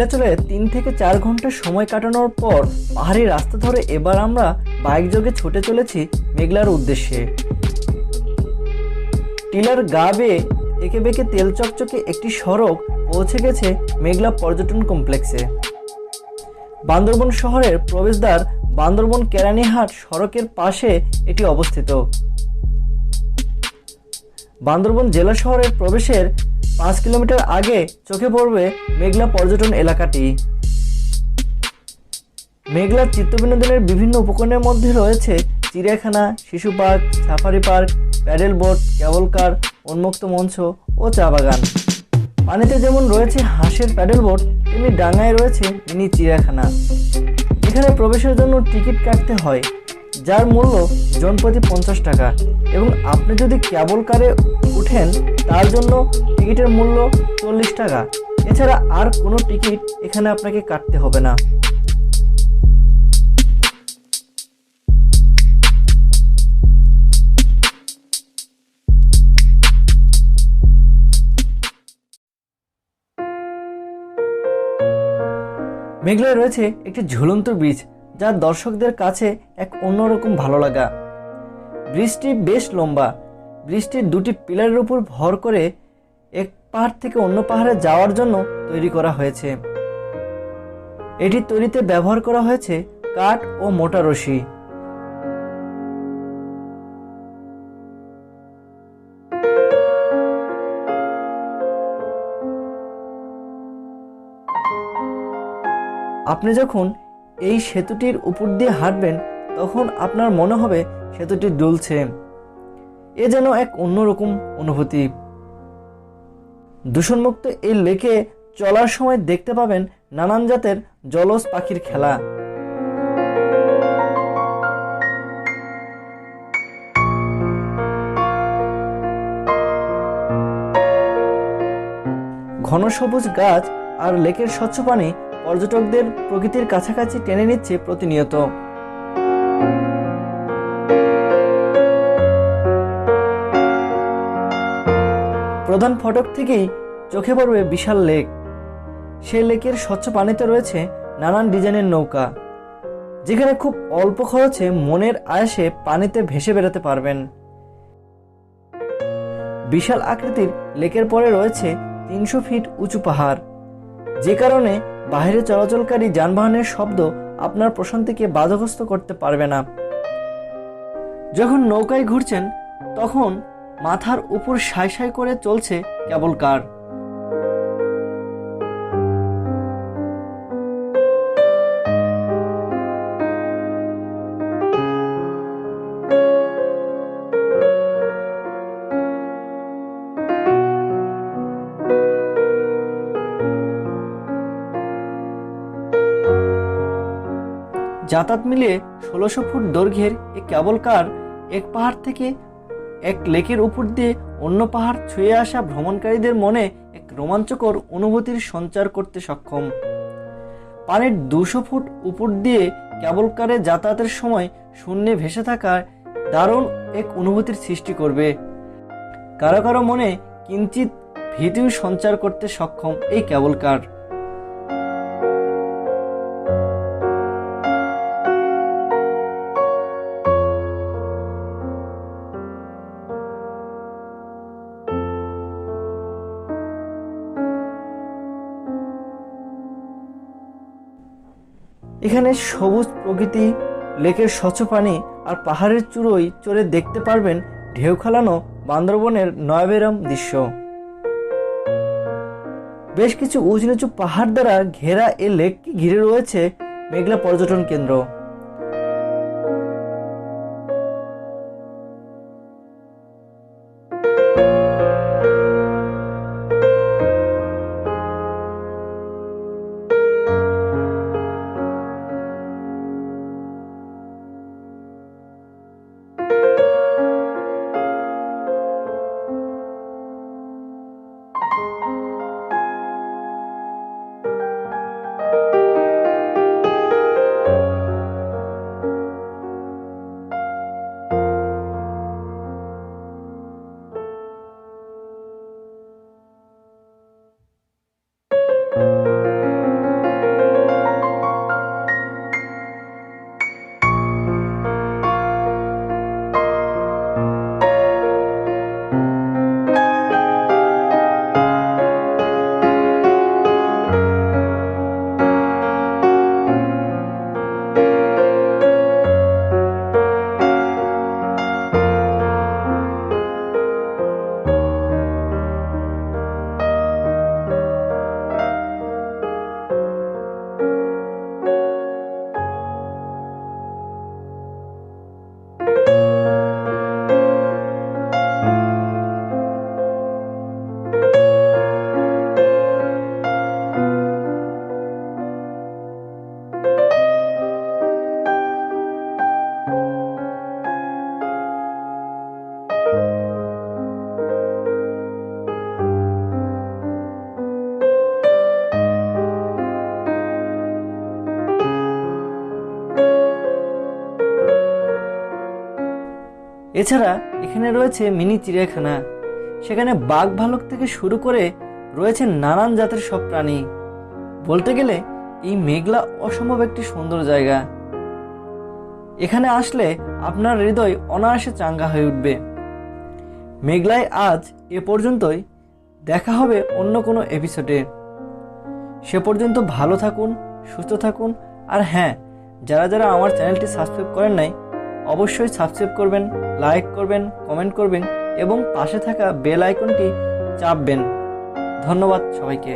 নীলাচলে 3 থেকে 4 ঘন্টা সময় কাটানোর পর পাহাড়ি রাস্তা ধরে এবার আমরা বাইক যোগে ছুটে চলেছি মেঘলার উদ্দেশ্যে। টিলার গা বেয়ে এঁকে বেঁকে তেল চকচকে একটি সড়ক পৌঁছে গেছে মেঘলা পর্যটন কমপ্লেক্সে। বান্দরবন শহরের প্রবেশদ্বার বান্দরবন কেরানীহাট সড়কের পাশে এটি অবস্থিত। বান্দরবন জেলা শহরের প্রবেশের 5 কিলোমিটার আগে চোখে পড়বে মেঘলা পর্যটন এলাকাটি। মেঘলা চিত্তবিনোদনের বিভিন্ন উপকরণের মধ্যে রয়েছে চিড়িয়াখানা, শিশু park, safari park, paddle boat, cable car, উন্মুক্ত মঞ্চ ও চা বাগান। পানিতে যেমন রয়েছে হাঁসের প্যাডেল বোট, তেমনি ডাঙায় রয়েছে মিনি চিড়িয়াখানা। এখানে প্রবেশের জন্য টিকিট কাটতে হয়, যার মূল্য জনপ্রতি 50 টাকা, এবং আপনি যদি কেবল কারে উঠেন তার জন্য টিকিটের মূল্য 40 টাকা। এছাড়া আর কোনো টিকিট এখানে আপনাকে কাটতে হবে না। মেঘলায় রয়েছে একটি ঝুলন্ত ব্রিজ, যা দর্শকদের কাছে এক অন্যরকম ভালো লাগা। ব্রিজটি বেশ লম্বা। ব্রিজটির 2টি পিলারের উপর ভর করে এক পাহাড় থেকে অন্য পাহাড়ে যাওয়ার জন্য তৈরি করা হয়েছে। এটি তৈরিতে ব্যবহার করা হয়েছে কাঠ ও মোটা রশি। আপনি যখন এই সেতুটির উপর দিয়ে হাঁটবেন তখন আপনার মনে হবে সেতুটি দুলছে। এ যেন এক অন্যরকম অনুভূতি। দূষণমুক্ত এই লেকে চলার সময় দেখতে পাবেন নানান জাতের জলজ পাখির খেলা। ঘন সবুজ গাছ আর লেকের স্বচ্ছ পানি পর্যটকদের প্রকৃতির কাছাকাছি টেনে নিচ্ছে প্রতিনিয়ত। প্রধান ফটক থেকেই চোখে পড়বে বিশাল লেক। সেই লেকের স্বচ্ছ পানিতে রয়েছে নানান ডিজাইনের নৌকা, যেখানে খুব অল্প খরচে মনের আয়াসে পানিতে ভেসে বেড়াতে পারবেন। বিশাল আকৃতির লেকের পরে রয়েছে 300 ফিট উঁচু পাহাড়, যে কারণে বাইরে চলাচলকারী যানবাহনের শব্দ আপনার প্রশান্তিকে বাধাগ্রস্ত করতে পারবে না। যখন নৌকায় ঘুরছেন তখন মাথার উপর সাই সাই করে চলছে কেবল কার। যাতায়াত মিলিয়ে 1600 ফুট দৈর্ঘ্যের এই কেবল কার এক পাহাড় থেকে এক লেকের উপর দিয়ে অন্য পাহাড় ছুঁয়ে আসা ভ্রমণকারীদের মনে এক রোমাঞ্চকর অনুভূতির সঞ্চার করতে সক্ষম। পানির 200 ফুট উপর দিয়ে কেবল কারে যাতায়াতের সময় শূন্যে ভেসে থাকায় দারুণ এক অনুভূতির সৃষ্টি করবে। কারো কারো মনে কিঞ্চিত ভীতিও সঞ্চার করতে সক্ষম এই কেবল কার। এখানে সবুজ প্রকৃতি, লেকের স্বচ্ছ পানি আর পাহাড়ের চূড়োয় চড়ে দেখতে পারবেন ঢেউ খেলানো বান্দরবনের নয়বেরম দৃশ্য। বেশ কিছু উঁচু নিচু পাহাড় দ্বারা ঘেরা এই লেককে ঘিরে রয়েছে মেঘলা পর্যটন কেন্দ্র। এছাড়া এখানে রয়েছে মিনি চিড়িয়াখানা, সেখানে বাঘ ভালুক থেকে শুরু করে রয়েছে নানান জাতের সব প্রাণী। বলতে গেলে এই মেঘলা অসম্ভব একটি সুন্দর জায়গা। এখানে আসলে আপনার হৃদয় অনায়াসে চাঙ্গা হয়ে উঠবে। মেঘলায় আজ এ পর্যন্তই, দেখা হবে অন্য কোনো এপিসোডে। সে পর্যন্ত ভালো থাকুন, সুস্থ থাকুন, আর হ্যাঁ, যারা যারা আমার চ্যানেলটি সাবস্ক্রাইব করেন নাই অবশ্যই সাবস্ক্রাইব করবেন, লাইক করবেন, কমেন্ট করবেন এবং পাশে থাকা বেল আইকনটি চাপবেন। ধন্যবাদ সবাইকে।